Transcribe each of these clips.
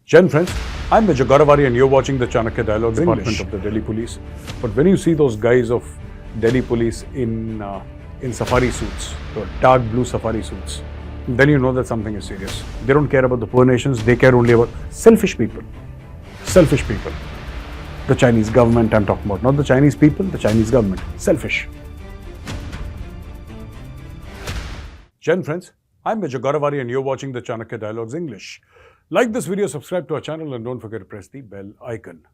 Gen friends, I'm Major Gaurav Arya and you're watching the Chanakya Dialogue Department of the Delhi Police. But when you see those guys of Delhi Police in safari suits, or dark blue safari suits, then you know that something is serious. They don't care about the poor nations, they care only about selfish people. Selfish people. The Chinese government I'm talking about, not the Chinese people, the Chinese government. Selfish. Gen friends, I'm Major Gaurav Arya and you're watching the Chanakya Dialogues English. Like this video, subscribe to our channel and don't forget to press the bell icon.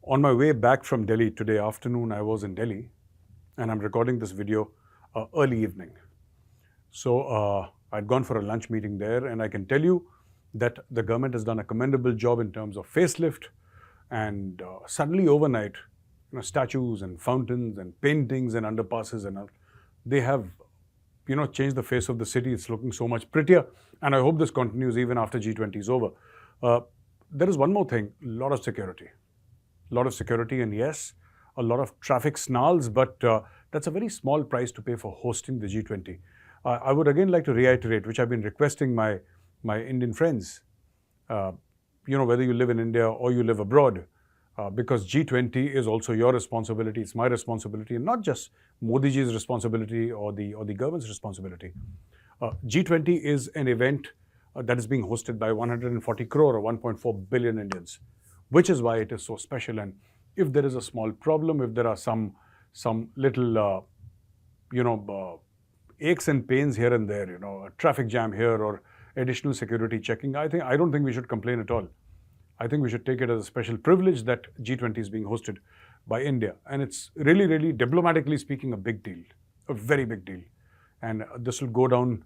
On my way back from Delhi today afternoon, I was in Delhi and I'm recording this video early evening. So I'd gone for a lunch meeting there and I can tell you that the government has done a commendable job in terms of facelift and suddenly overnight, statues and fountains and paintings and underpasses and all, they have changed the face of the city. It's looking so much prettier. And I hope this continues even after G20 is over. There is one more thing, a lot of security. A lot of security and yes, a lot of traffic snarls, but that's a very small price to pay for hosting the G20. I would again like to reiterate, which I've been requesting my Indian friends, whether you live in India or you live abroad, because G20 is also your responsibility, it's my responsibility, and not just Modi ji's responsibility or the government's responsibility. G20 is an event that is being hosted by 140 crore or 1.4 billion Indians, which is why it is so special. And if there is a small problem, if there are some little, aches and pains here and there, a traffic jam here or additional security checking, I don't think we should complain at all. I think we should take it as a special privilege that G20 is being hosted by India. And it's really, really, diplomatically speaking, a big deal, a very big deal. And this will go down,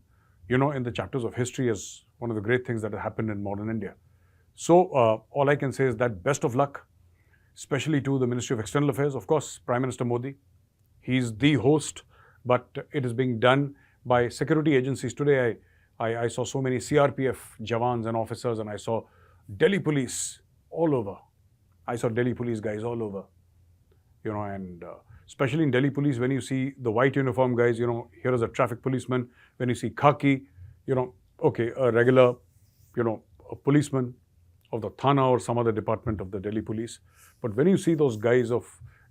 in the chapters of history as one of the great things that have happened in modern India. So all I can say is that best of luck, especially to the Ministry of External Affairs, of course, Prime Minister Modi. He's the host, but it is being done by security agencies. Today, I saw so many CRPF jawans and officers, and I saw Delhi police all over. I saw Delhi police guys all over, and especially in Delhi police, when you see the white uniform guys, here is a traffic policeman. When you see khaki, okay, a regular, a policeman of the Thana or some other department of the Delhi police. But when you see those guys of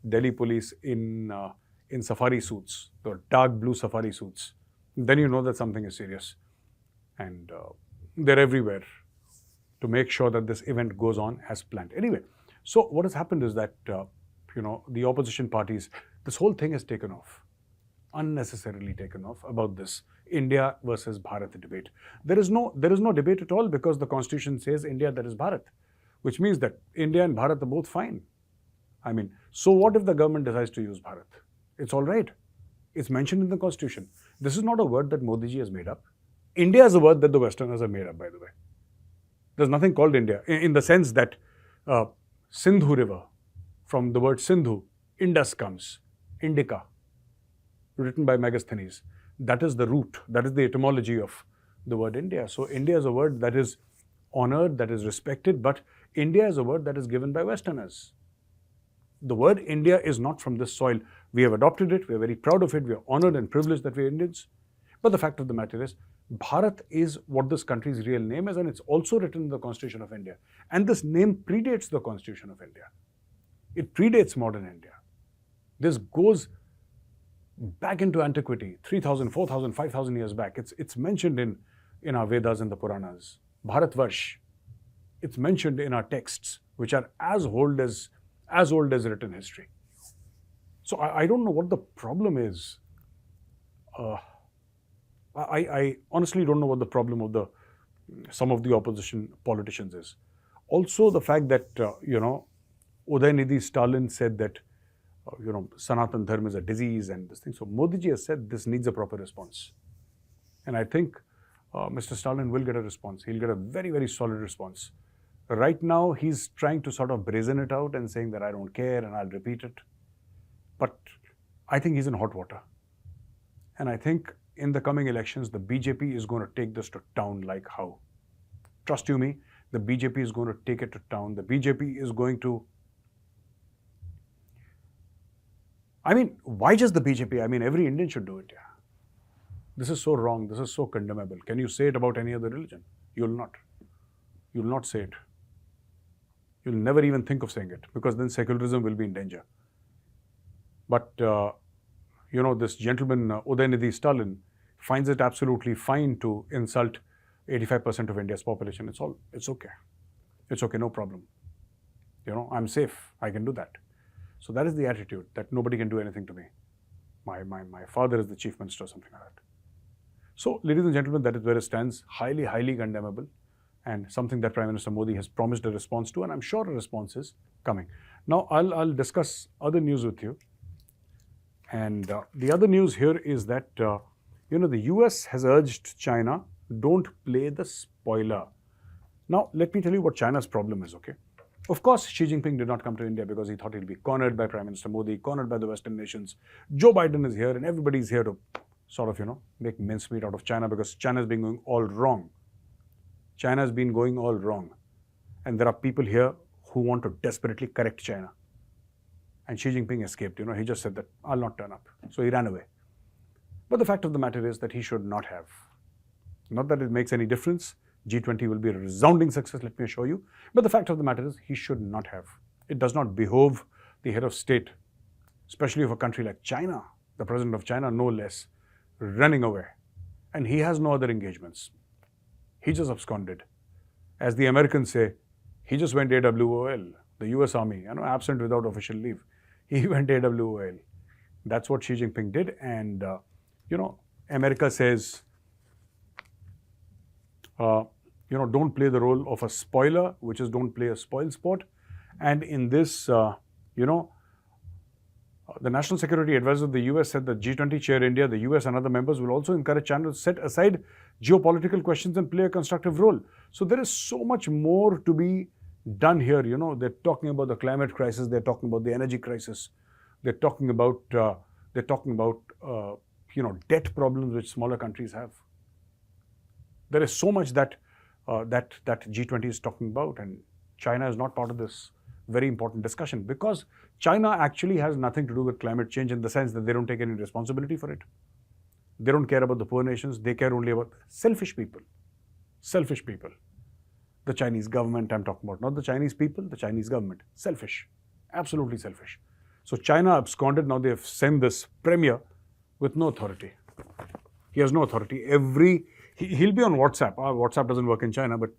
Delhi police in safari suits, the dark blue safari suits, then you know that something is serious. And they're everywhere to make sure that this event goes on as planned. Anyway, so what has happened is that, the opposition parties, this whole thing has taken off, unnecessarily taken off about this India versus Bharat debate. There is no debate at all because the constitution says India, that is Bharat, which means that India and Bharat are both fine. I mean, so what if the government decides to use Bharat? It's all right. It's mentioned in the constitution. This is not a word that Modi ji has made up. India is a word that the Westerners have made up, by the way. There's nothing called India in the sense that Sindhu river, from the word Sindhu, Indus comes, Indica, written by Megasthenes. That is the root, that is the etymology of the word India. So India is a word that is honored, that is respected, but India is a word that is given by Westerners. The word India is not from this soil. We have adopted it, we are very proud of it, we are honored and privileged that we are Indians. But the fact of the matter is, Bharat is what this country's real name is, and it's also written in the Constitution of India. And this name predates the Constitution of India. It predates modern India. This goes back into antiquity, 3,000, 4,000, 5,000 years back. It's mentioned in our Vedas and the Puranas. Bharatvarsh. It's mentioned in our texts, which are as old as written history. So I don't know what the problem is. I honestly don't know what the problem of some of the opposition politicians is. Also, the fact that, Udayanidhi Stalin said that, Sanatan Dharma is a disease and this thing. So Modi ji has said this needs a proper response. And I think Mr. Stalin will get a response. He'll get a very, very solid response. Right now, he's trying to sort of brazen it out and saying that I don't care and I'll repeat it. But I think he's in hot water. And I think in the coming elections, the BJP is going to take this to town like how? Trust you me, the BJP is going to take it to town. The BJP is going to... why just the BJP? Every Indian should do it, yeah. This is so wrong. This is so condemnable. Can you say it about any other religion? You will not. You will not say it. You'll never even think of saying it, because then secularism will be in danger. But, this gentleman, Udaynidhi Stalin, finds it absolutely fine to insult 85% of India's population. It's okay. It's okay, no problem. I'm safe. I can do that. So that is the attitude, that nobody can do anything to me. My father is the chief minister or something like that. So, ladies and gentlemen, that is where it stands. Highly, highly condemnable, and something that Prime Minister Modi has promised a response to, and I'm sure a response is coming. Now, I'll discuss other news with you. And the other news here is that, the US has urged China, don't play the spoiler. Now, let me tell you what China's problem is, okay? Of course, Xi Jinping did not come to India because he thought he'd be cornered by Prime Minister Modi, cornered by the Western nations. Joe Biden is here, and everybody's here to sort of, make mincemeat out of China, because China's been going all wrong. China's been going all wrong. And there are people here who want to desperately correct China. And Xi Jinping escaped, he just said that, I'll not turn up. So he ran away. But the fact of the matter is that he should not have. Not that it makes any difference. G20 will be a resounding success, let me assure you. But the fact of the matter is, he should not have. It does not behove the head of state, especially of a country like China, the president of China, no less, running away. And he has no other engagements. He just absconded. As the Americans say, he just went AWOL, the US Army, absent without official leave. He went AWOL. That's what Xi Jinping did. And, America says, don't play the role of a spoiler, which is don't play a spoil sport. And in this, the National Security Advisor of the US said that G20 chair India, the US and other members will also encourage China to set aside geopolitical questions and play a constructive role. So there is so much more to be done here. They're talking about the climate crisis, they're talking about the energy crisis, they're talking about debt problems which smaller countries have. There is so much that G20 is talking about, and China is not part of this very important discussion, because China actually has nothing to do with climate change, in the sense that they don't take any responsibility for it. They don't care about the poor nations. They care only about selfish people. Selfish people. The Chinese government I'm talking about, not the Chinese people, the Chinese government. Selfish. Absolutely selfish. So China absconded. Now they have sent this premier with no authority. He has no authority. He'll be on WhatsApp. WhatsApp doesn't work in China, but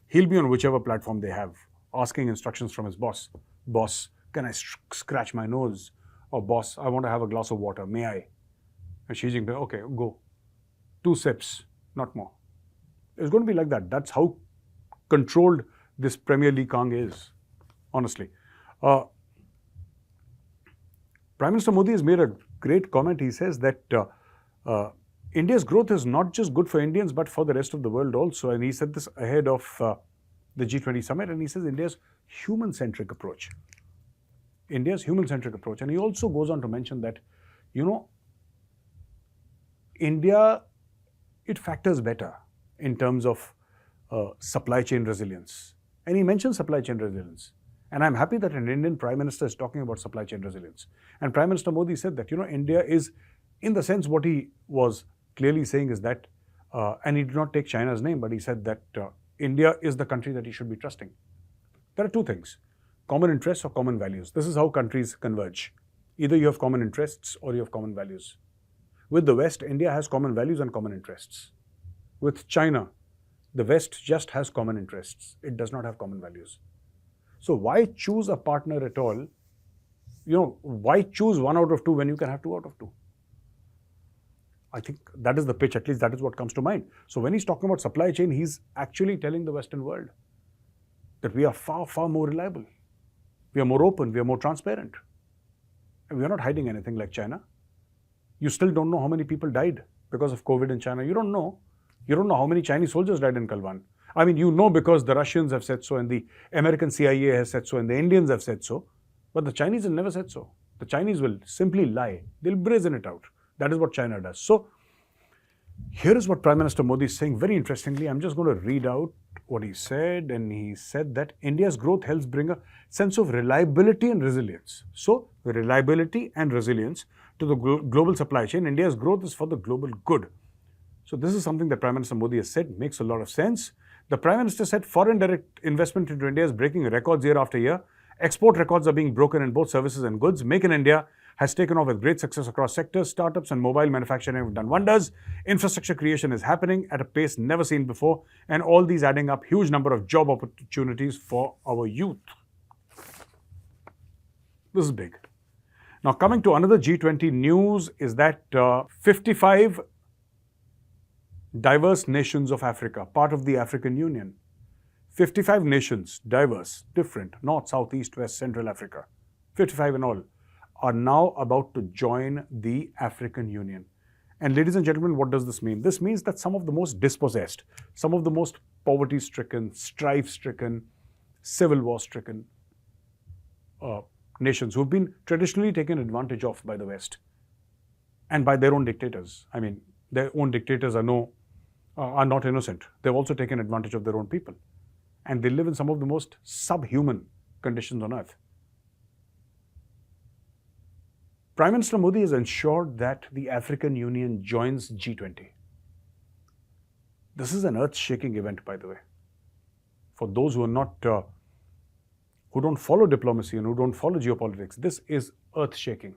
he'll be on whichever platform they have, asking instructions from his boss. Boss, can I scratch my nose? Or boss, I want to have a glass of water. May I? And Xi Jinping, okay, go. 2 sips, not more. It's going to be like that. That's how controlled this Premier Li Kang is, honestly. Prime Minister Modi has made a great comment. He says that India's growth is not just good for Indians, but for the rest of the world also. And he said this ahead of the G20 summit. And he says India's human-centric approach. India's human-centric approach. And he also goes on to mention that, India, it factors better in terms of supply chain resilience. And he mentions supply chain resilience. And I'm happy that an Indian Prime Minister is talking about supply chain resilience. And Prime Minister Modi said that, India is, in the sense what he was clearly saying is that, and he did not take China's name, but he said that India is the country that he should be trusting. There are 2 things, common interests or common values. This is how countries converge. Either you have common interests or you have common values. With the West, India has common values and common interests. With China, the West just has common interests. It does not have common values. So why choose a partner at all? Why choose 1 out of 2 when you can have 2 out of 2? I think that is the pitch, at least that is what comes to mind. So when he's talking about supply chain, he's actually telling the Western world that we are far, far more reliable. We are more open, we are more transparent. And we are not hiding anything like China. You still don't know how many people died because of COVID in China. You don't know. You don't know how many Chinese soldiers died in Kalwan. I mean, because the Russians have said so, and the American CIA has said so, and the Indians have said so. But the Chinese have never said so. The Chinese will simply lie. They'll brazen it out. That is what China does. So, here is what Prime Minister Modi is saying. Very interestingly, I'm just going to read out what he said. And he said that India's growth helps bring a sense of reliability and resilience. So, reliability and resilience to the global supply chain. India's growth is for the global good. So, this is something that Prime Minister Modi has said, makes a lot of sense. The Prime Minister said foreign direct investment into India is breaking records year after year. Export records are being broken in both services and goods. Make in India has taken off with great success across sectors. Startups and mobile manufacturing have done wonders. Infrastructure creation is happening at a pace never seen before. And all these adding up huge number of job opportunities for our youth. This is big. Now coming to another G20 news is that 55 diverse nations of Africa, part of the African Union, 55 nations, diverse, different, North, South, East, West, Central Africa, 55 in all, are now about to join the African Union. And ladies and gentlemen, what does this mean? This means that some of the most dispossessed, some of the most poverty-stricken, strife-stricken, civil war-stricken nations who've been traditionally taken advantage of by the West and by their own dictators. I mean, their own dictators are not innocent. They've also taken advantage of their own people. And they live in some of the most subhuman conditions on earth. Prime Minister Modi has ensured that the African Union joins G20. This is an earth-shaking event, by the way. For those who are not, who don't follow diplomacy and who don't follow geopolitics, this is earth-shaking.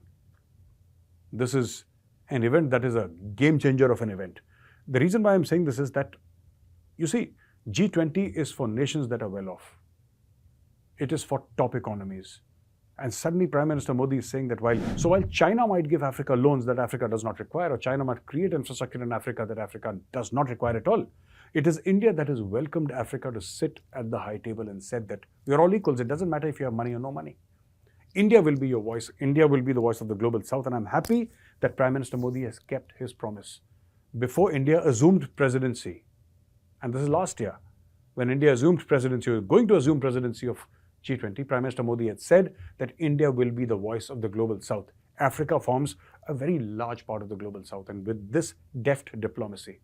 This is an event that is a game changer of an event. The reason why I'm saying this is that, you see, G20 is for nations that are well off. It is for top economies. And suddenly Prime Minister Modi is saying that while China might give Africa loans that Africa does not require, or China might create infrastructure in Africa that Africa does not require at all, it is India that has welcomed Africa to sit at the high table and said that we are all equals. It doesn't matter if you have money or no money. India will be your voice. India will be the voice of the global south. And I'm happy that Prime Minister Modi has kept his promise. Before India assumed presidency, and this is last year, when India assumed presidency, or going to assume presidency of G20, Prime Minister Modi had said that India will be the voice of the global south. Africa forms a very large part of the global south. And with this deft diplomacy,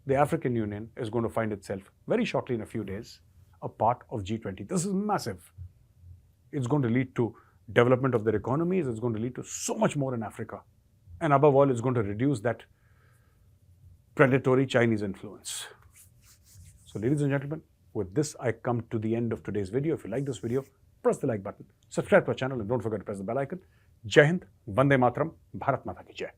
the African Union is going to find itself very shortly, in a few days, a part of G20. This is massive. It's going to lead to development of their economies. It's going to lead to so much more in Africa. And above all, it's going to reduce that predatory Chinese influence. So ladies and gentlemen, with this, I come to the end of today's video. If you like this video, press the like button, subscribe to our channel, and don't forget to press the bell icon. Jai Hind, Vande Mataram, Bharat Mata ki Jai.